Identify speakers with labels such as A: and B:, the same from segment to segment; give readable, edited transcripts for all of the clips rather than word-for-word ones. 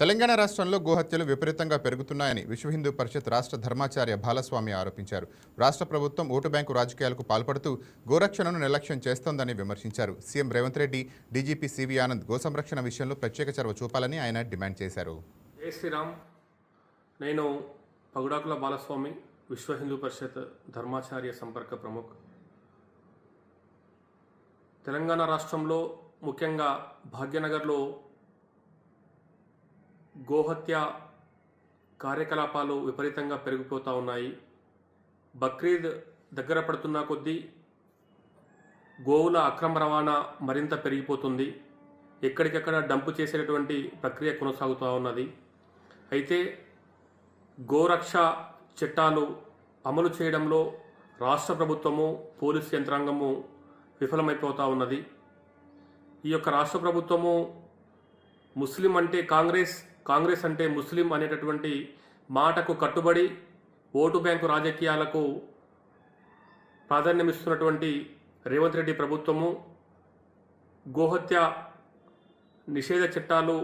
A: తెలంగాణ రాష్ట్రంలో గోహత్యలు విపరీతంగా పెరుగుతున్నాయని విశ్వ హిందూ పరిషత్ రాష్ట్ర ధర్మాచార్య బాలస్వామి ఆరోపించారు. రాష్ట్ర ప్రభుత్వం ఓటు బ్యాంకు రాజకీయాలకు పాల్పడుతూ గోరక్షణను నిర్లక్ష్యం చేస్తోందని విమర్శించారు. CM Revanth Reddy, DGP C V Anand గోసంరక్షణ విషయంలో ప్రత్యేక చొరవ చూపాలని ఆయన డిమాండ్ చేశారు.
B: జై శ్రీరామ్. నేను పగుడాకుల బాలస్వామి, విశ్వ హిందూ పరిషత్ ధర్మాచార్య సంపర్క ప్రముఖ్. తెలంగాణ రాష్ట్రంలో ముఖ్యంగా భాగ్యనగర్లో గోహత్య కార్యకలాపాలు విపరీతంగా పెరిగిపోతూ ఉన్నాయి. బక్రీద్ దగ్గర పడుతున్న కొద్దీ గోవుల అక్రమ రవాణా మరింత పెరిగిపోతుంది. ఎక్కడికెక్కడ డంపు చేసేటటువంటి ప్రక్రియ కొనసాగుతూ ఉన్నది. అయితే గోరక్ష చట్టాలు అమలు చేయడంలో రాష్ట్ర ప్రభుత్వము, పోలీసు యంత్రాంగము విఫలమైపోతూ ఉన్నది. ఈ యొక్క రాష్ట్ర ప్రభుత్వము ముస్లిం అంటే కాంగ్రెస్ అంటే ముస్లిం అనేటటువంటి మాటకు కట్టుబడి ఓటు బ్యాంకు రాజకీయాలకు ప్రాధాన్యమిస్తున్నటువంటి రేవంత్ రెడ్డి ప్రభుత్వము గోహత్య నిషేధ చట్టాలు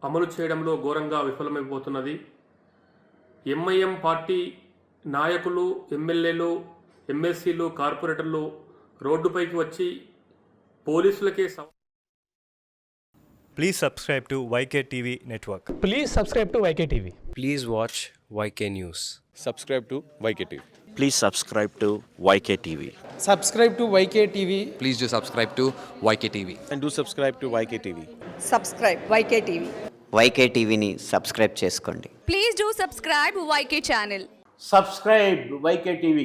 B: అమలు చేయడంలో ఘోరంగా విఫలమైపోతున్నది. ఎంఐఎం పార్టీ నాయకులు, ఎమ్మెల్యేలు, ఎమ్మెల్సీలు, కార్పొరేటర్లు రోడ్డుపైకి వచ్చి పోలీసులకే
C: Please subscribe to YK TV Network.
D: Please subscribe to YK TV.
E: Please watch YK News.
F: Subscribe to YK TV.
G: Please subscribe to YK TV.
H: Subscribe to YK TV.
E: Please do subscribe to YK TV.
F: And do subscribe to YK TV.
I: Subscribe YK TV.
G: YK TVని subscribe చేసుకోండి.
I: Please do subscribe YK channel.
J: Subscribe YK TV.